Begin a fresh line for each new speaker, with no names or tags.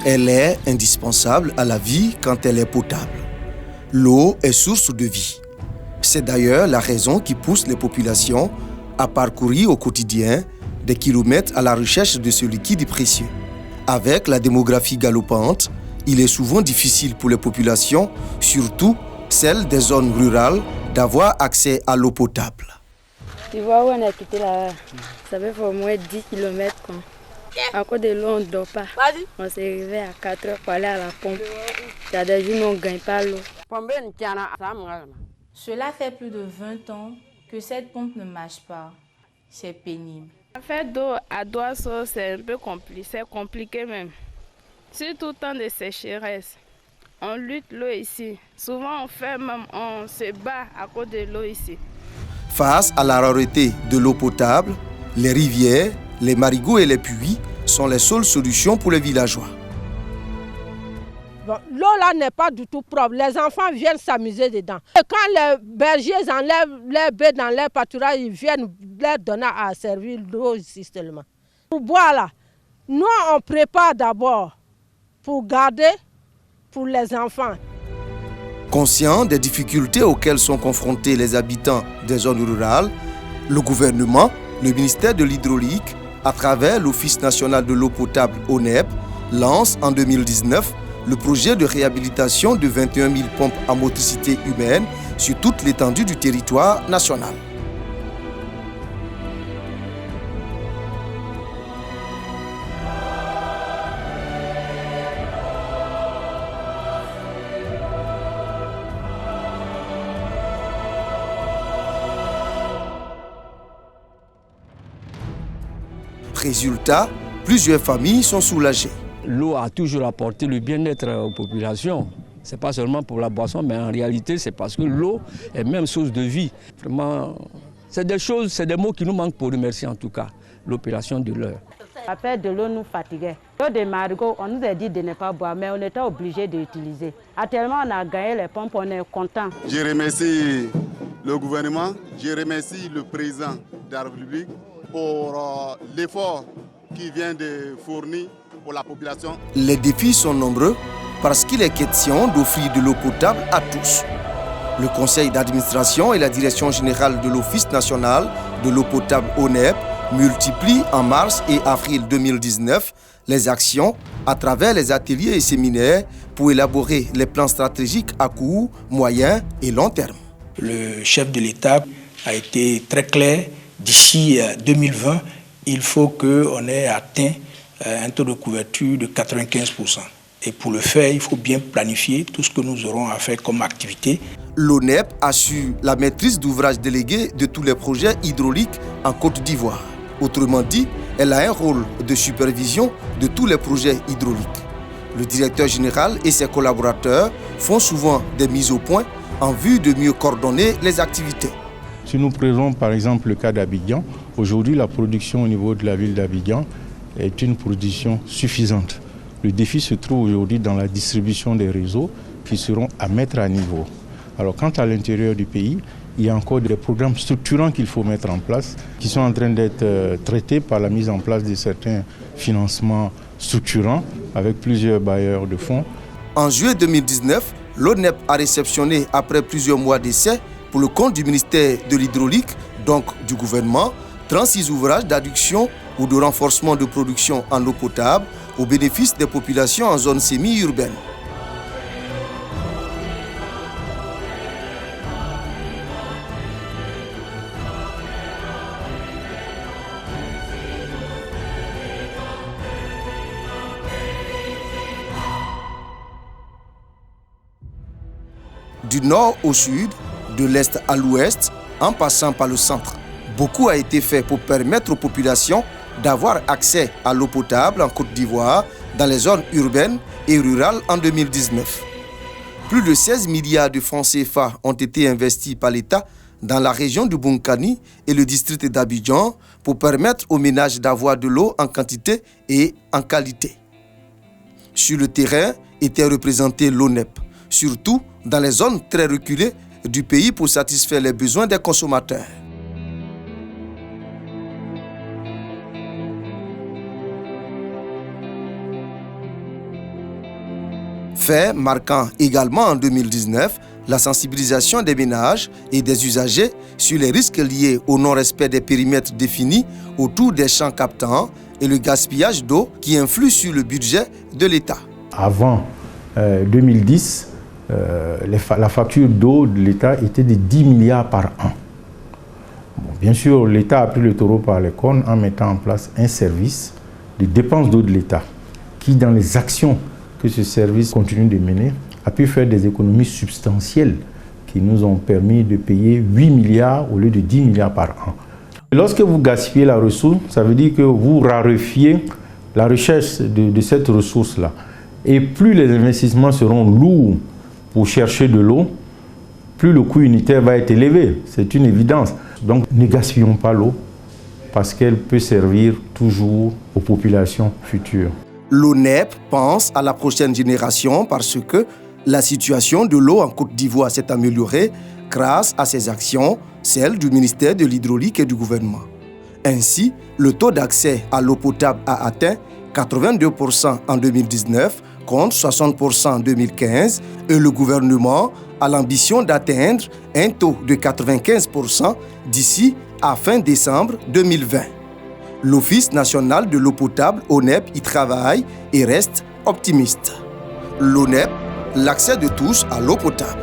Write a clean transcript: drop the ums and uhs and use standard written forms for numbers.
Elle est indispensable à la vie quand elle est potable. L'eau est source de vie. C'est d'ailleurs la raison qui pousse les populations à parcourir au quotidien des kilomètres à la recherche de ce liquide précieux. Avec la démographie galopante, il est souvent difficile pour les populations, surtout celles des zones rurales, d'avoir accès à l'eau potable.
Tu vois où on a quitté là, ça fait au moins 10 km. À cause de l'eau, on ne dort pas. On s'est réveillé à 4 heures pour aller à la pompe. Il y a des jours où on ne gagne pas l'eau.
Cela fait plus de 20 ans que cette pompe ne marche pas. C'est pénible.
Faire d'eau à Douasso, c'est un peu compliqué, c'est compliqué même. Surtout le temps de sécheresse. On lutte l'eau ici. Souvent on se bat à cause de l'eau ici.
Face à la rareté de l'eau potable, les rivières, les marigots et les puits sont les seules solutions pour les villageois.
Bon, l'eau là n'est pas du tout propre. Les enfants viennent s'amuser dedans. Et quand les bergers enlèvent les baies dans leur pâturage, ils viennent leur donner à servir l'eau ici seulement. Pour boire là, nous on prépare d'abord pour garder pour les enfants.
Conscient des difficultés auxquelles sont confrontés les habitants des zones rurales, le gouvernement, le ministère de l'Hydraulique, à travers l'Office national de l'eau potable ONEP, lance en 2019 le projet de réhabilitation de 21 000 pompes à motricité humaine sur toute l'étendue du territoire national. Résultat, plusieurs familles sont soulagées.
L'eau a toujours apporté le bien-être aux populations. Ce n'est pas seulement pour la boisson, mais en réalité, c'est parce que l'eau est même source de vie. Vraiment, c'est des choses, c'est des mots qui nous manquent pour remercier en tout cas l'opération de l'heure.
La perte de l'eau nous fatiguait. L'eau des marigots, on nous a dit de ne pas boire, mais on était obligé d'utiliser. Actuellement, on a gagné les pompes, on est content.
Je remercie le gouvernement, je remercie le président de la République pour l'effort qu'il vient de fournir pour la population.
Les défis sont nombreux parce qu'il est question d'offrir de l'eau potable à tous. Le conseil d'administration et la direction générale de l'Office national de l'eau potable ONEP multiplient en mars et avril 2019 les actions à travers les ateliers et séminaires pour élaborer les plans stratégiques à court, moyen et long terme.
Le chef de l'État a été très clair. D'ici 2020, il faut qu'on ait atteint un taux de couverture de 95%. Et pour le faire, il faut bien planifier tout ce que nous aurons à faire comme activité.
L'ONEP assure la maîtrise d'ouvrage délégué de tous les projets hydrauliques en Côte d'Ivoire. Autrement dit, elle a un rôle de supervision de tous les projets hydrauliques. Le directeur général et ses collaborateurs font souvent des mises au point en vue de mieux coordonner les activités.
Si nous prenons par exemple le cas d'Abidjan, aujourd'hui la production au niveau de la ville d'Abidjan est une production suffisante. Le défi se trouve aujourd'hui dans la distribution des réseaux qui seront à mettre à niveau. Alors quant à l'intérieur du pays, il y a encore des programmes structurants qu'il faut mettre en place, qui sont en train d'être traités par la mise en place de certains financements structurants avec plusieurs bailleurs de fonds.
En juillet 2019, l'ONEP a réceptionné, après plusieurs mois d'essais, pour le compte du ministère de l'Hydraulique, donc du gouvernement, 36 ouvrages d'adduction ou de renforcement de production en eau potable au bénéfice des populations en zone semi-urbaine. Du nord au sud, de l'est à l'ouest, en passant par le centre. Beaucoup a été fait pour permettre aux populations d'avoir accès à l'eau potable en Côte d'Ivoire dans les zones urbaines et rurales en 2019. Plus de 16 milliards de francs CFA ont été investis par l'État dans la région de Bonkani et le district d'Abidjan pour permettre aux ménages d'avoir de l'eau en quantité et en qualité. Sur le terrain était représenté l'ONEP, surtout dans les zones très reculées du pays pour satisfaire les besoins des consommateurs. Fait marquant également en 2019 la sensibilisation des ménages et des usagers sur les risques liés au non-respect des périmètres définis autour des champs captants et le gaspillage d'eau qui influe sur le budget de l'État.
Avant 2010, la facture d'eau de l'État était de 10 milliards par an. Bon, bien sûr, l'État a pris le taureau par les cornes en mettant en place un service de dépenses d'eau de l'État qui, dans les actions que ce service continue de mener, a pu faire des économies substantielles qui nous ont permis de payer 8 milliards au lieu de 10 milliards par an. Lorsque vous gaspillez la ressource, ça veut dire que vous raréfiez la recherche de cette ressource-là. Et plus les investissements seront lourds pour chercher de l'eau, plus le coût unitaire va être élevé. C'est une évidence. Donc ne gaspillons pas l'eau parce qu'elle peut servir toujours aux populations futures.
L'ONEP pense à la prochaine génération parce que la situation de l'eau en Côte d'Ivoire s'est améliorée grâce à ces actions, celles du ministère de l'Hydraulique et du gouvernement. Ainsi, le taux d'accès à l'eau potable a atteint 82% en 2019 contre 60% en 2015 et le gouvernement a l'ambition d'atteindre un taux de 95% d'ici à fin décembre 2020. L'Office national de l'eau potable, ONEP, y travaille et reste optimiste. L'ONEP, l'accès de tous à l'eau potable.